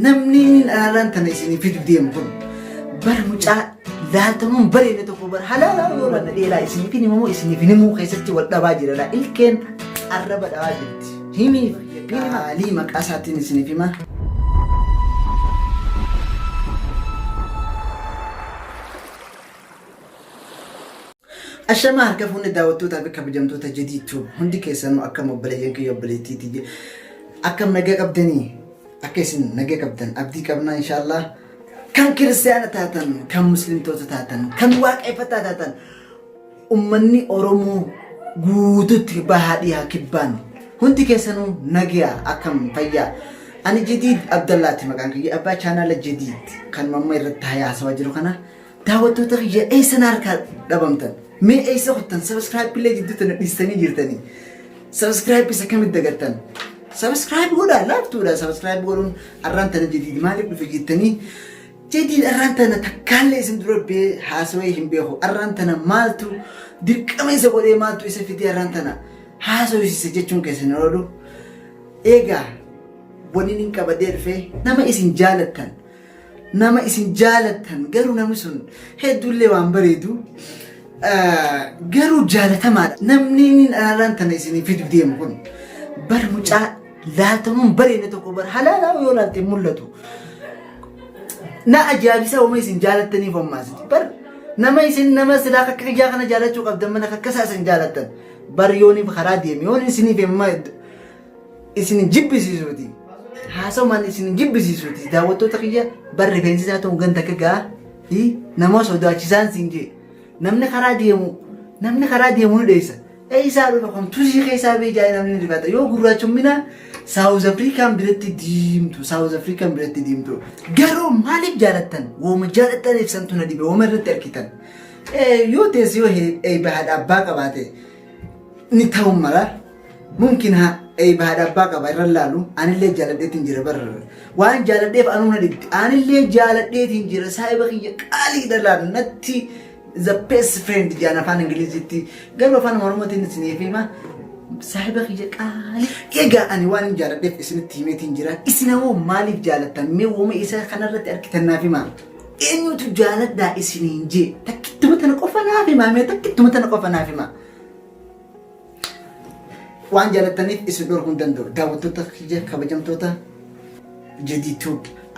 namni alaan tana isinii fidu deemu kun bar mucaa laaltamuun bareedne tokko bar halaalaa yoo lanna dheeraa isinii fi nimmoo isinii fi nimmoo keessatti wal dhabaa jira ilkeen arraba dhabaa jirti himii qaalii maqaa isaatiin isiniif hima. Ashama harka fuunni daawwattoota fi kabajamtoota jadiitu hundi keessanuu akka obboleeyyan kiyya obboleettiiti akka nagaa qabdanii akka isin nagaa qabdan abdii qabna inshallah kan kiristaana taatan kan muslimtoota taatan kan waaqeffataa taatan ummanni Oromoo guutuutti bahaadhiyaa kibbaan hundi keessanuu nagaa akkam fayyaa ani Jadiid Abdallaati maqaan kiyya abbaa chaanaala Jadiid kan mamma irratti haasawaa jiru kana daawwattoota kiyya eessan harka dhabamtan mee eessa hottan subscribe bilee jidduutti dhiistanii jirtanii subscribe isa kamitti dagattan subscribe godhaa laaftuudha subscribe godhuun arraan tana Jadiid maaliif dhufe jettanii Jadiid arraan tana takkaallee isin dura bee haasawee hin beeku arraan tana maaltu dirqama isa godhee maaltu isa fidee arraan tana haasawisiise jechuun keessan oolu eegaa waniin hin qabadee dhufe nama isin jaalattan garuu namni sun hedduullee waan bareedu garuu jaalatamaadha namni alaan tana isinii fidu deemu kun bar mucaa laaltamuun bareedne tokko bar halaalaa yoo laalte mul'atu na ajaa'ibsa uma isin jaalattaniif ammaasiti bar nama silaa akka kiyyaa kana jaalachuu qabdan mana akkasaa isin jaalattan bar yooniif karaa deeme yoon isiniif ammaa isin jibbisiisuuti haasawmaan isin jibbisiisuuti daawwattoota kiyya bar rifeensisaa ta'uu ganda akka ga'a nama sodaachisaan siin jee namni karaa deemu ni dheessa eeysaa dhufa kun tusii keessaa beejaa namni rifata yoo gurraachumina South African biratti diimtu garuu maaliif jaalattan wooma jaalattan ibsantu na dhibe wooma irratti arkitan yoo teessi yoo bahadha abbaa qabaate ni ta'u mala mumkin bahadha abbaa qaba irra laalu anillee jaaladheetiin jira bar waan jaaladheef anuu na dhibdi anillee jaaladheetiin jira saahiba kiyya qaalii dhalaan natti the best friend jana afaan ingilizitti garuu afaan oromootiin isiniif hima saahiba kiyya qaalii egaa ani waan jaaladheef isinitti himeetiin jira isinamoo maaliif jaalattan mee wooma isa kanarratti arkitannaaf hima eenyutu jaaladhaa isiniin jee takkittuma tana qofa naaf hima waan jaalattaniif isin dhorkuu hin danda'u daawwattoota kiyya kabajamtoota Jadiid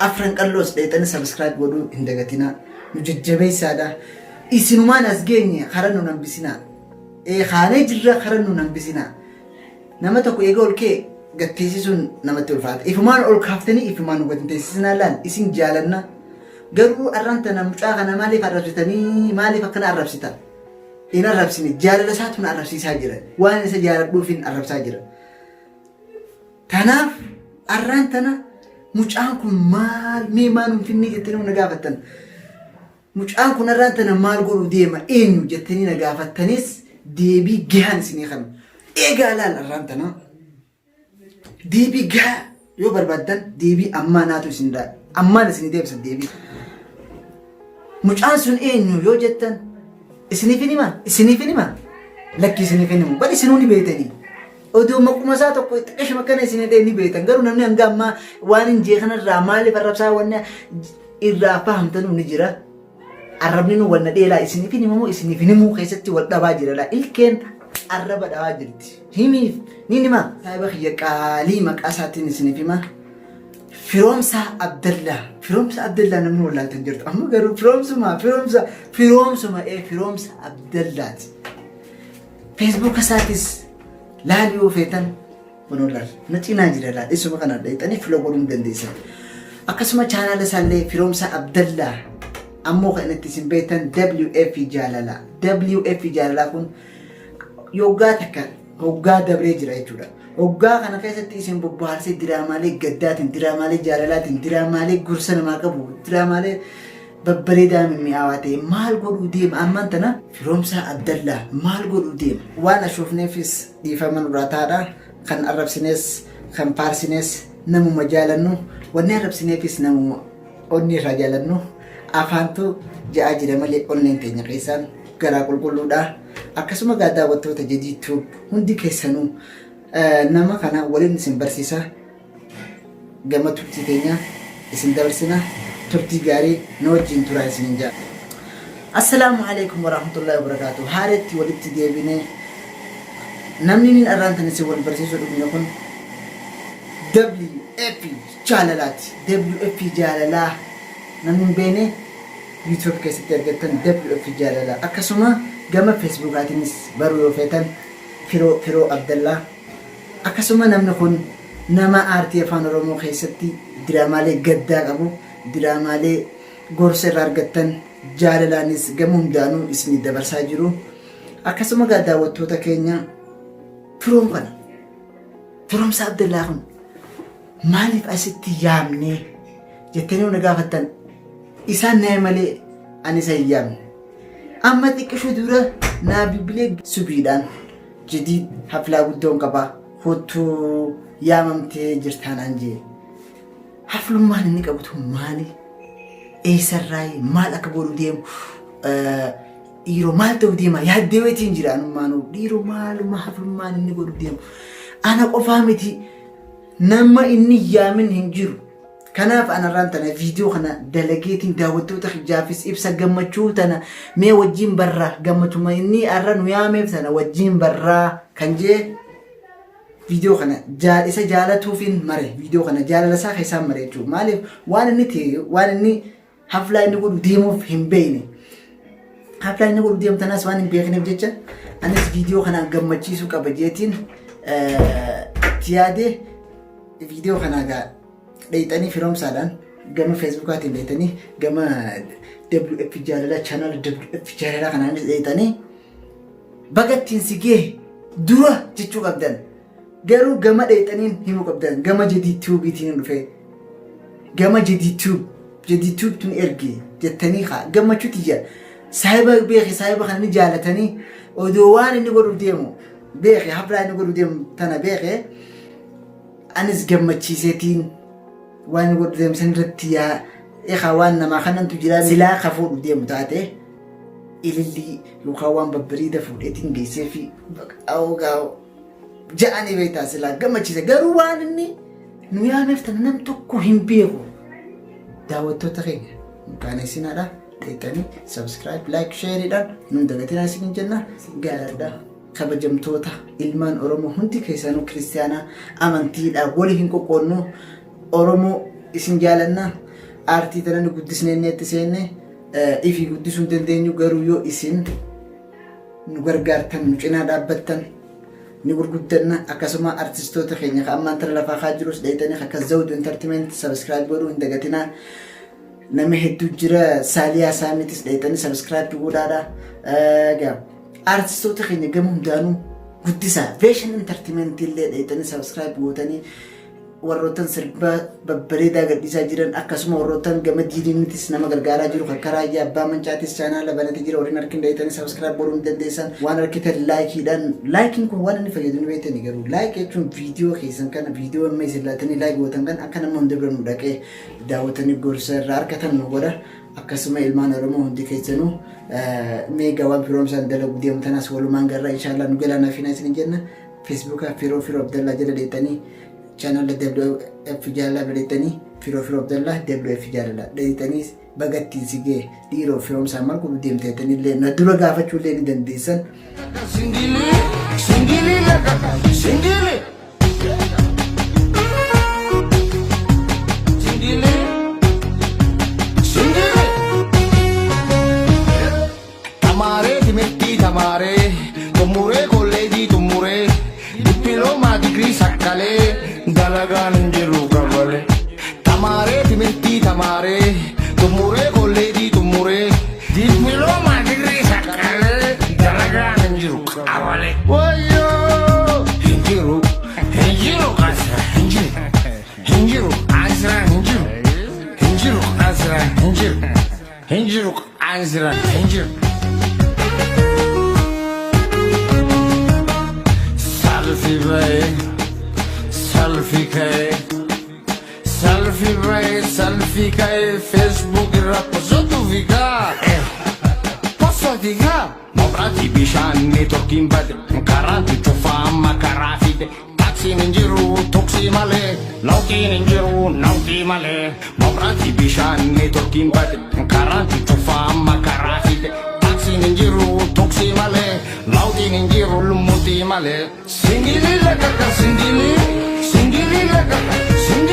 afran qalloos dheexanii subscribe godhuu hin dagatinaa nu jajjabeessaadha isinumaan as geenye karaa nu nambisinaa haanee jirra karaa nu nambisinaa nama tokko eega ol kee gatteessisuun namatti ulfaata ifumaan ol kaaftanii ifumaan nu gatteessisinaa laan isin jaalanna garuu arraan tana mucaa kana maaliif arrabsitanii maaliif akkana arrabsita hin arrabsine jaalala isaatu na arrabsiisaa jira waan isa jaaladhuufin arrabsaa jira tanaaf arraan tana mucaan kun maal mee maan hin finne jettanii na gaafattan mucaan kun arraan tana maal godhu deema eenyu jettanii na gaafattanis deebii gahaan isinii kan eegaa laal arraan tana deebii gahaa yoo barbaaddan deebii ammaa naatu isin daa ammaan isinii deebisan deebii mucaan sun eenyu yoo jettan isiniif hima lakki isiniif himu bal isinuu ni beetanii oduu maquma isaa tokko xiqqeesh makkana isinii ni beetan garuu namni hanga ammaa waan hin jee kanarraa maaliif arrabsaa wanna irraa fahamtanuu ni jira arrabni nu wanna dheelaa isiniif himu keessatti wal dhabaa jira ilkeen arraba dhabaa jirti himiif ni hima saahiba kiyya qaalii maqaa isaatiin isiniif hima firoomsa Abdallaa namni wallaaltan jirtu amma garuu firoomsa Abdallaati Facebook isaatis laal yoo feetan wanoolaal na cinaa jira laal isuma kana dheexanii filoo godhuu dandeessan akkasuma chaanaala isaallee firoomsa Abdallaa ammoo kan itti isin beektan WF jaalalaa kun yoggaa takka hoggaa dabree jira jechuudha hoggaa kana keessatti isin bobbaarsee diraamaalee gaddaatiin diraamaalee jaalalaatiin diraamaalee gorsa namaa qabu diraamaalee babbareedaa mimmi'aawaa ta'e maal godhuu deema ammaan tana firoomsa Abdallaa maal godhuu deema waan ashoofneefis dhiifama nurraa taadha kan arrabsinees kan faarsines namuma jaalannu wanni arrabsineefis namuma onni irraa jaalannu afaantu ja'a jira malee onneen teenya keessaan garaa qulqulluudha akkasuma gaa daawwattoota Jadiid hundi keessanuu nama kana waliin isin barsiisa gama turtii teenya isin dabarsina turtii gaarii nu wajjin turaa isin jaa. Assalaamu alaikum warahmatullahi wabarakatuh. Haaretti walitti deebine namni nin arraantan isin wal barsiisuu dhufne kun WF jaalalaati. WF jaalalaa namni hin beekne YouTube keessatti argattan WF jaalalaa. Akkasuma gama Facebookaatiinis baruu yoo feetan Firoo Abdallaa. Akkasuma namni kun nama aartii afaan Oromoo keessatti diraamaalee gaddaa qabu, diraamaalee gorsa irraa argattan jaalalaanis gama hundaanuu isin dabarsaa jiru. Akkasuma daawwattoota keenya Firoon kana Firoomsa Abdallaa kun maaliif asitti yaamne jettanii na gaafattan isaan naa malee ani isa hin yaamne. Amma xiqqishuu dura naa bibbilee subiidhaan jedii haflaa guddoon qabaa hottuu yaamamtee jirtaanaan jee. Haflummaan inni qabutu maali? Eessarraayi maal akka godhu deemu dhiiroo maal ta'u deema yaaddee weetiin jira anummaanuu dhiiroo maaluma haflummaan inni godhu deemu ana qofaa miti nama inni yaamin hin jiru. Kanaaf anarraan tana viidiyoo kana dalageetiin daawwattoota hijaafis ibsa gammachuu tana mee wajjin barraa gammachuma inni arra nu yaameef tana wajjin barraa kan jee viidiyoo kana isa jaalatuufin mare viidiyoo kana jaalalasaa keessaan mare jechuudha. Maaliif waan inni ta'e waan inni haflaa inni godhu deemuuf hin beekne. Haflaa inni godhu deemu tanas waan hin beekneef jecha anis viidiyoo kana gammachiisuu qaba jeetiin itti yaade viidiyoo kana dheeyxanii Firoomsaadhaan gama Feesbuukaatiin dheeyxanii gama WF jaalalaa chaanal WF jaalalaa kanaanis dheeyxanii bagattiin si gee dura jechuu qabdan. Garuu gama dheeyxaniin himuu qabdan gama JDTube'itiin dhufe gama JDTube tun erge jettanii gammachuuti jira. Saayiba beeki saayiba kana ni jaalatanii odoo waan inni godhu deemu beeki haflaa inni godhu deemu tana beeki anis gammachiiseetiin waan inni godhu deemu san irratti yaa waan namaa kanantu jira silaa ka fuudhu deemu taate ilillii yookaan waan babbariida fuudheetiin geessee fi ja'anii beektaa silaa gammachiise. Garuu waan inni nu yaameef tana nam tokko hin beeku. Daawwattoota keenya mukaaneessinaadha. Dheeyxanii subscribe, like, share'idhaan nun dagatinaa isin jenna. Gaariidha. Kabajamtoota ilmaan Oromoo hundi keessanuu kiristaanaa amantiidhaan wali hin qoqqoonnu. Oromoo isin jaalanna. Aartii tana nu guddisnee itti seenne ifii guddisuu hin dandeenyu. Garuu yoo isin nu gargaartan nu cinaa dhaabbattan ni gurguddanna. Akkasuma artistoota keenya ka ammaan tana lafaa kaa jirus dheeyxanii akka Zawdu Entertainment subscribe godhuu hin dagatinaa. Nama hedduu jira Saaliyaa Saamitis dheeyxanii subscribe godhaadha. Artistoota keenya gama hundaanuu guddisaa Vision Entertainment illee dheeyxanii subscribe gootanii warroottan sirba babbareedaa gadhiisaa jiran akkasuma warroottan gama diiniitis nama gargaaraa jiru kan Raayyaa Abbaa Mancaatis chaanaala banatee jira warreen harkin dheeyxanii subscribe godhuu hin dandeessan waan harkitan laayikiidhaan laayikiin kun waan inni fayyadu nu beektanii garuu laayik jechuun viidiyoo keessan kana viidiyoo amma isin laatanii laayik gootan kan akka nama hunda bira nu dhaqee daawwatanii gorsa irraa argatan nu godha. Akkasuma ilmaan Oromoo hundi keessanuu meegaa waan Firoomsaan dalagu deemu tanas walumaan garraa inshaallah nu galaanaa fi isin jenna. Feesbuukaa Firoo Abdallaa jala dheeyxanii channel WF jaalalaa badheetanii Firoo Abdallaa WF jaalalaa dheeyxanii bagattiin si gee dhiiroo Firoomsaan maal godhu deemteetanii illee na dura gaafachuu illee ni dandeessan. Tamaree tumuree kolleejii tumuree dippiloomaa digirii sakkalee dalagaan hin jiru qabale. Tamaree timirtii tamaree tumuree kolleejii tumuree dippiloomaa digirii sakkalee dalagaan hin jiru qabale. Wayyoo hin jiru asira hin jiru asira hin jiru. Selfie kae Facebook irra posso figa posso figa mobrati bishaan networking bade karantu chufa amma karafite tax Taksiin hin jiru toksii malee Lawtiin hin jiru nawtii malee Mawraati bishaan neetworkiin bade Karaanti cufaa amma karaa fide Taksiin hin jiru toksii malee Lawtiin hin jiru lummuutii malee Singili lagaka singili Singili lagaka singili